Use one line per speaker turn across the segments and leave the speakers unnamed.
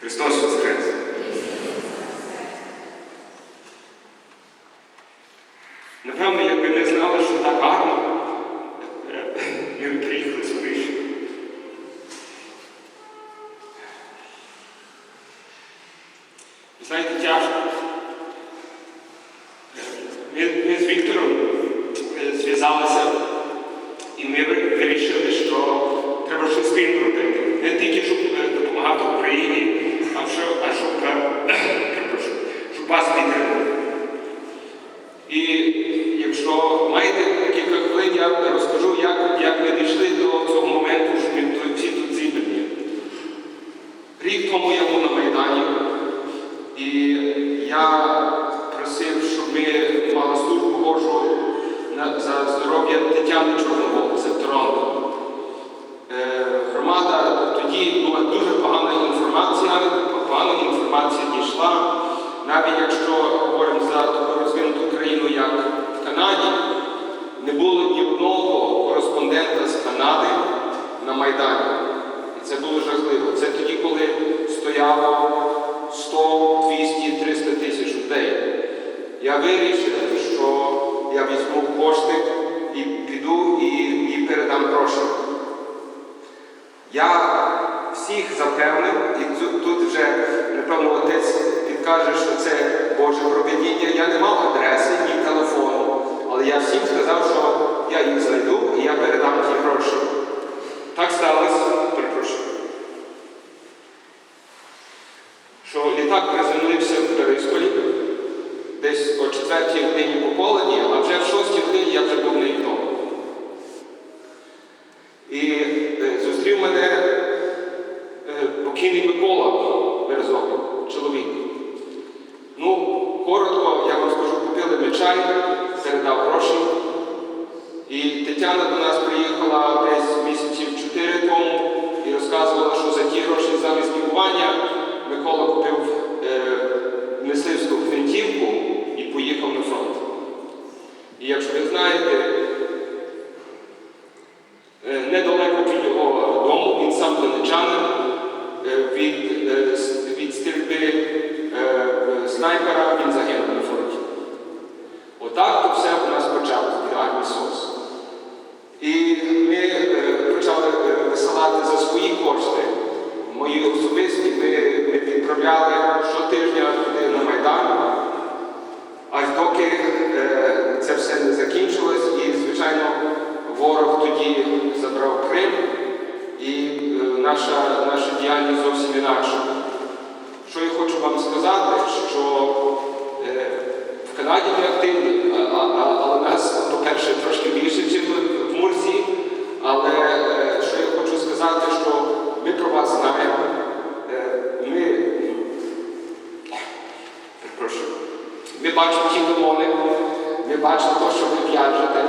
Христос Воскрес! Напевно, якби ми знали, що так гарно, ми б приїхали скоріше. Знаєте, тяжко. Ми з Віктором зв'язалися, і ми вирішили, що треба щось спільно робити. Не тільки, щоб допомагати Україні, а щоб вас підтримати. І якщо маєте кілька хвилин, я розкажу, як ми дійшли до цього моменту, що ми всі тут зібрані. Рік тому я був на Майдані, і я просив, щоб ми мали службу Божу за здоров'я Тетяни Чорновол, це в Торонто. Громада, тоді була дуже погана інформація дійшла. Навіть якщо говоримо за таку розвинуту країну, як в Канаді, не було ні одного кореспондента з Канади на Майдані. І це було жахливо. Це тоді, коли стояло 100, 200, 300 тисяч людей. Я вирішив, що я візьму кошти і піду і передам гроші. Я всіх запевнив, і тут вже, напевно, отець підкаже, що це Боже провидіння. Я не мав адреси, ні телефону, але я всім сказав, що я їх знайду і я передам ті гроші. Так сталося, перепрошую, що літак приземлився в Борисполі десь о 4-й годині пополудні, а вже в 6-й годині я вже був не вдома. І зустрів мене покійний Микола Березовий, чоловік. Ну, коротко, я вам скажу, купили ми чай, передав гроші. І Тетяна до нас приїхала десь місяців 4 тому і розказувала, що за ті гроші за лікування Микола купив мисливську гвинтівку і поїхав на фронт. І якщо ви знаєте, недалеко від його дому, він сам донечанин, від стрільби снайпера він загинув на фронті. Отак то все у нас почалося від армії СОС. І ми почали висилати за свої кошти, мої особисті, ми відправляли щотижня туди на Майдан, аж доки це все не закінчилось, і, звичайно, ворог тоді забрав Крим, і наша діяльність зовсім інакша. Що я хочу вам сказати, що в Канаді ми активні, але нас, по-перше, трошки більше, ніж в Мурсі, але що я хочу сказати, що ми про вас знаємо, ми бачимо ті лимони, ми бачимо те, що ви в'яжете,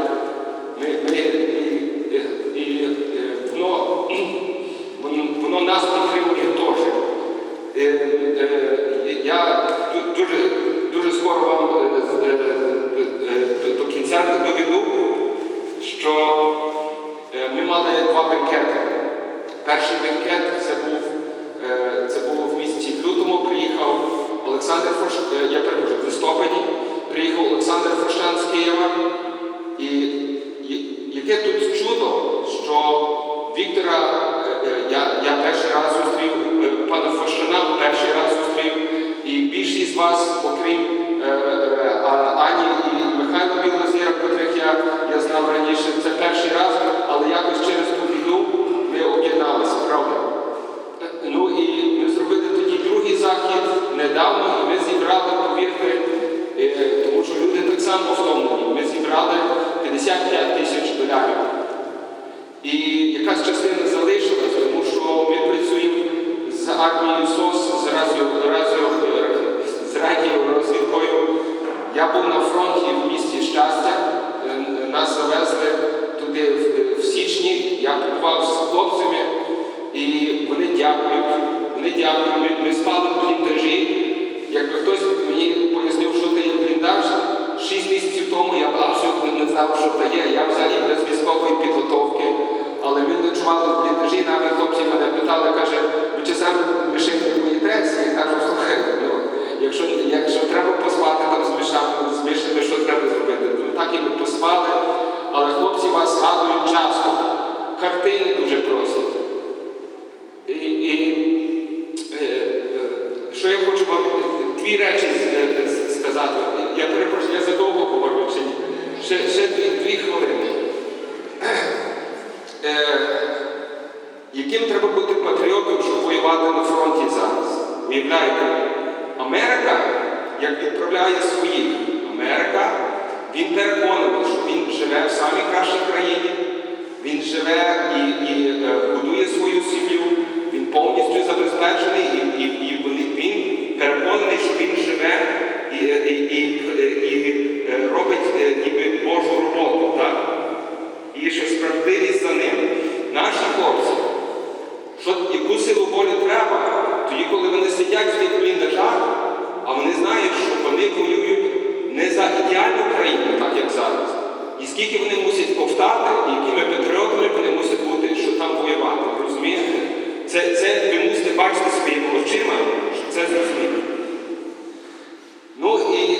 воно нас підтримує теж. Я дуже скоро вам до кінця доведу, що ми мали 2 бенкети. Перший бенкет це було в місяці лютому, приїхав Олександр Форштан, в листопаді, приїхав Олександр Форштан з Києва. І яке тут чудо, що Віктора я перший раз зустрів, пана Форштана перший раз зустрів, і більшість з вас, окрім Ані і Михайла Білозіра, котрих я знав раніше, це перший раз, але якось через ту біду ми об'єдналися, правда? Ну і ми зробили тоді другий захід недавно, і ми зібрали, повірте, тому що люди так само втомлені, ми зібрали $55 тисяч. І якась частина залишилась, тому що ми працюємо з армією СОС, з радіорозвідкою. Я був на фронті в місті Щастя, нас завезли туди в січні, я побував з хлопцями, і вони дякують, ми спали в бліндажі. Якби хтось мені пояснив, що це є бліндаж, 6 місяців тому я абсолютно не знав, що це є, я взагалі без військової підготовки. Але ми ночували в бліндажі, навіть хлопці мене питали, каже, ви часами мишей не боїтесь? що я хочу вам дві речі сказати. Я перепрошую, я задовго говорю чи ні? Ще дві хвилини. Яким треба бути патріотом, щоб воювати на фронті зараз? Уявляєте? Америка, як відправляє своїх, він переконаний, що він живе в самій кращій країні, він живе і будує свою сім'ю, він повністю забезпечений, і він переконаний, що він живе і робить ніби Божу роботу, так? І що справедливість за ним. Наші хлопці, яку силу волі треба, тоді, коли вони сидять в тих бліндажах, а вони знають, що вони воюють не за ідеальну країну, так як зараз. І скільки вони мусять ковтати, і якими патріотами вони мусять бути, щоб там воювати. Розумієте? Це ви мусите бачити своїми очима, щоб це зрозуміти. Ну і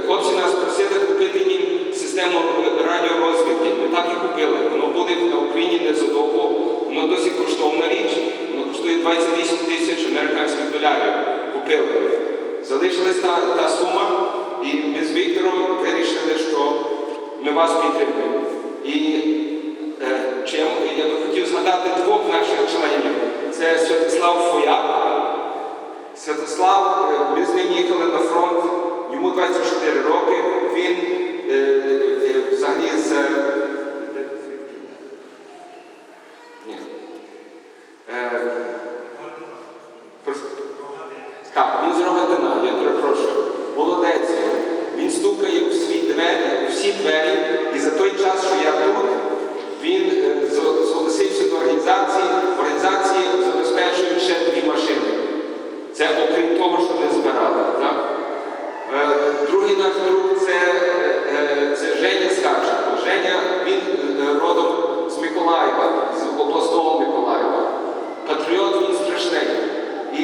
хлопці нас просили купити їм систему радіорозвідки. Ми так і купили. Воно буде на Україні незадовго. Воно досить коштовна річ. Воно коштує 28 тисяч американських доларів. Купили. Залишилась та сума, і ми з Віктором вирішили, що ми вас підтримуємо. І я би хотів згадати двох наших членів. Це Святослав Фояк. Святослав, ми з ним їхали на фронт, йому 24 роки, він взагалі з... Так, він з Рогатина, я перепрошую. Молодець. Він стукає у всі двері, і за той час, що я тут, він зголосився до організації забезпечує ще 2 машини. Це окрім того, що ми збирали. Так? Другий наш друг це Женя Скаченко. Женя, він родом з Миколаєва, з обласного Миколаєва. Патріот він страшний. І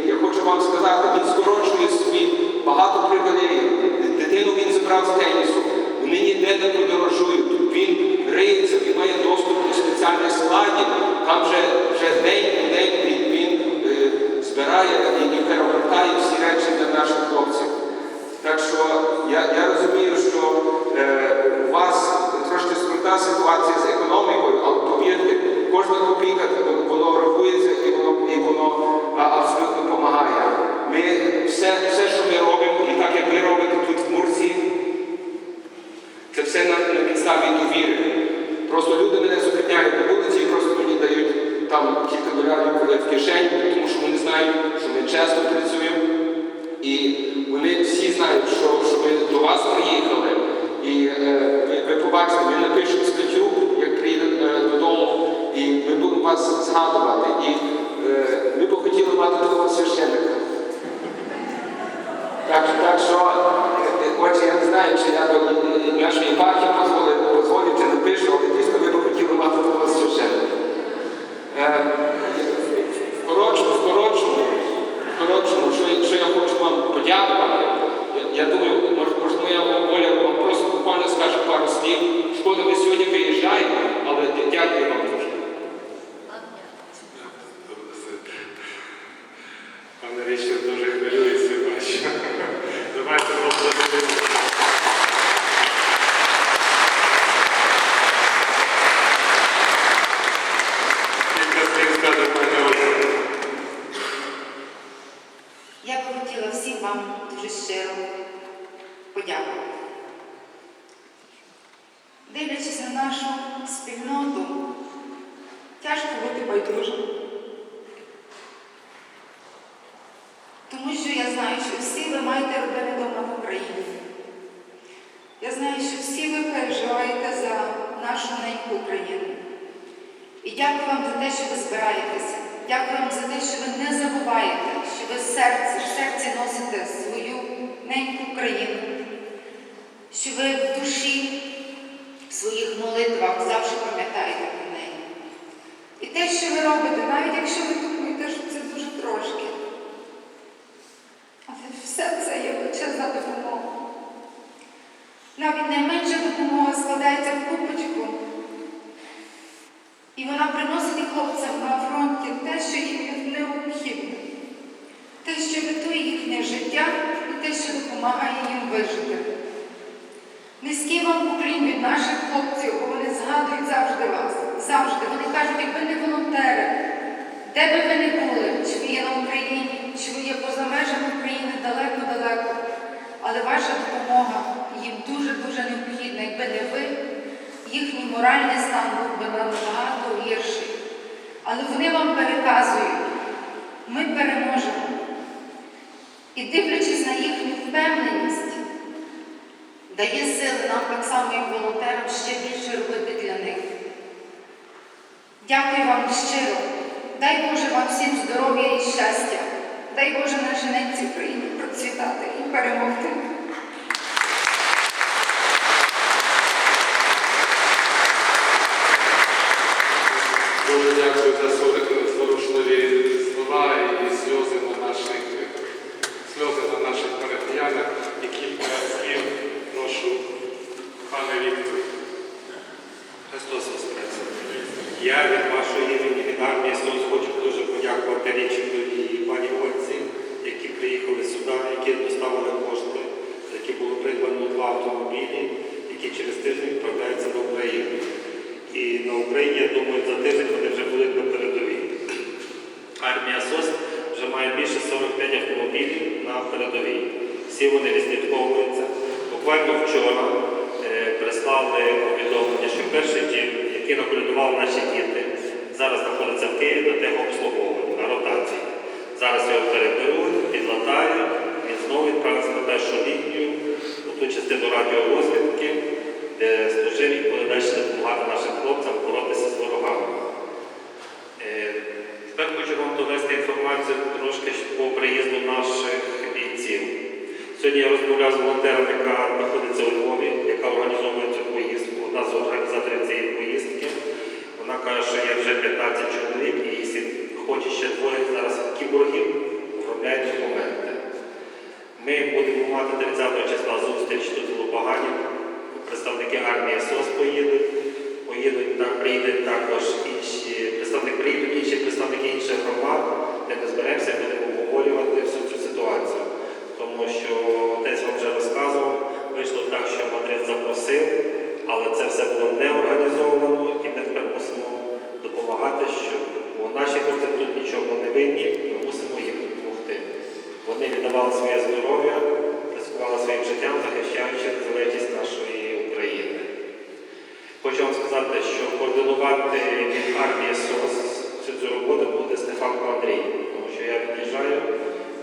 я хочу вам сказати, він скорочує собі багато привілеїв. Дитину він забрав з тенісу. Вони ніде не подорожують. Він риється, він має доступ до спеціальних складів. Там вже день він збирає і перевертає всі речі для наших хлопців. Так що я розумію, що у вас трошки скрута ситуація з економікою, але повірте, кожна копійка, воно рахується і воно абсолютно допомагає. Все, що ми робимо, і так як ви робите тут в Мурсії, це все на підставі довіри. Просто люди мене зупиняють на вулиці і просто мені дають там кілька доларів в кишені, тому що вони знають, що ми чесно працюємо. І вони всі знають, що ми до вас приїхали. І ви побачите, ми напишемо статтю, як приїдете додому, і ми будемо вас згадувати. І ми б хотіли мати такого священника. Так що, отже, я не знаю, чи я до нашої єпархії дозволю, чи напишу, але дійсно ви б хотіли мати такого священника. Коротшому, що я хочу вам подякувати. Я думаю, можливо, Оля вам просто буквально скаже пару слів. Шкода, ви сьогодні виїжджаєте, але дякую вам дуже.
Пане Річард дуже хвилюється, бачу. Давайте поаплодуємо. Кілька слів скаже пані Ольга.
Я б хотіла всім вам дуже щиро подякувати. Дивлячись на нашу спільноту, тяжко бути байдужим. Тому що я знаю, що всі ви маєте родини вдома в Україні. Я знаю, що всі ви переживаєте за нашу неньку Україну. І дякую вам за те, що ви збираєтеся. Дякую вам за те, що ви не забуваєте, що ви в серці носите свою неньку Україну, що ви в душі, в своїх молитвах завжди пам'ятаєте про неї. І те, що ви робите, навіть якщо ви думаєте, що це дуже трошки, але все це є величезна допомога. Навіть найменша допомога складається в купочку. І І вона приносить хлопцям на фронті те, що їм необхідно. Те, що рятує їхнє життя і те, що допомагає їм вижити. Низький вам поклін від наших хлопців, бо вони згадують завжди вас. Завжди. Вони кажуть, якби не волонтери, де би ви не були, чи ви є на Україні, чи ви є поза межами України далеко-далеко. Але ваша допомога їм дуже-дуже необхідна. Якби не ви, їхній моральний стан був би набагато гірший. Але вони вам переказують, ми переможемо. І дивлячись на їхню впевненість, дає сили нам так само і волонтерам ще більше робити для них. Дякую вам щиро. Дай Боже вам всім здоров'я і щастя. Дай Боже нашій ненці Україні процвітати і перемогти.
Дуже дякую за зворушливі слова і сльози на наших парафіянах. І кілька слів прошу, пане Віктор.
Христос Воскрес! Я від вашої імені, від армії СОС хочу дуже подякувати Річку і пані Ольці, які приїхали сюди, які доставили кошти, які було придбано 2 автомобілі, які через тиждень відправляються на Україну. І на Україні, я думаю, за тиждень вони вже будуть на передовій. Армія СОС вже має більше 45 автомобілів на передовій. Всі вони відслідковуються. Буквально вчора прислали повідомлення, що перший джип, який наколядував наші діти, зараз знаходиться в Києві на техобслуговуванні, на ротації. Зараз його переберуть, підлатають, він знову відправиться на першу лінію, у ту частину радіорозвідки, де служив і буде далі допомагати нашим хлопцям боротися з ворогами. Тепер хочу вам довести інформацію трошки по приїзду наших бійців. Сьогодні я розмовляв з волонтером, яка знаходиться у Львові, яка організовує цю поїздку, одна з організаторів цієї поїздки. Вона каже, що є вже 15 чоловік і хоче ще 2 зараз кіборгів, обробляють документи. Ми будемо мати 30 числа зустріч тут в Лопагані. Представники армії СОС приїдуть також інші представники інших громад, де ми зберемося і будемо обговорювати всю цю ситуацію. Тому що отець вам вже розказував, вийшло так, що Мадрид запросив, але це все було не організовано і ми тепер мусимо допомагати, бо наші хлопці тут нічого не винні, ми мусимо їм допомогти. Вони віддавали своє здоров'я, ризикували своїм життям, захищаючи незалежність нашої України. Хочу вам сказати, що координувати від армії СОС всю цю роботу буде Стефанко Андрій, тому що я від'їжджаю,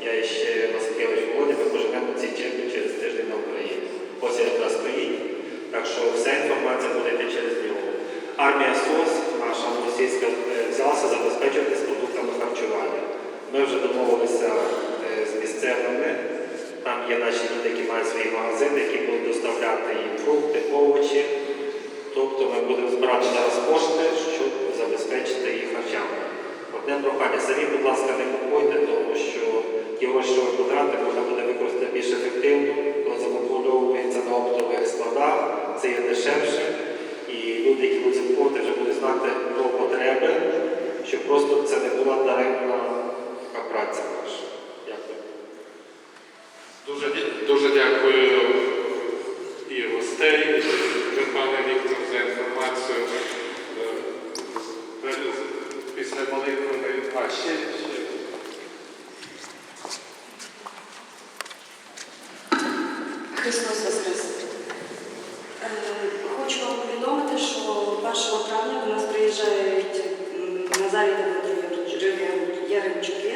я ще Василькевич Володя, ми поженемо ці черги через тиждень на Україні. Ось я якраз стоїть, так що вся інформація буде йти через нього. Армія СОС, наша російська, взялася забезпечувати з продуктами харчування. Ми вже домовилися з місцевими, там є наші люди, які мають свої магазини, які будуть доставляти їм фрукти, овочі. Тобто ми будемо збирати зараз кошти, щоб забезпечити їх харчами. Одне прохання, самі, будь ласка, не купуйте, тому що ті гроші, що ви потратите, можна буде використати більш ефективно, коли закуповується на оптових складах, це є дешевше. І люди, які будуть закуповувати, вже будуть знати про потреби, щоб просто це не була даремна праця наша. Дякую.
Дуже дякую і гостей, і пане Віктор, за інформацію. Після молитви ще.
Христос Воскрес! Хочу вам повідомити, що 1 травня до нас приїжджають Назарій та Дмитро Яремчуки.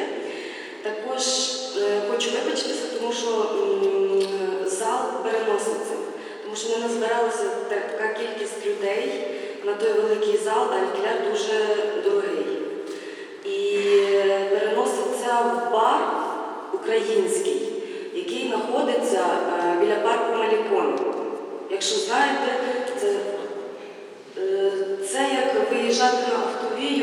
Також хочу вибачитися, тому що зал переноситься, тому що не назбиралася така кількість людей на той великий зал, а вікляр дуже дорогий. І переноситься в бар український, який знаходиться біля парку Малікон. Якщо знаєте, це як виїжджати на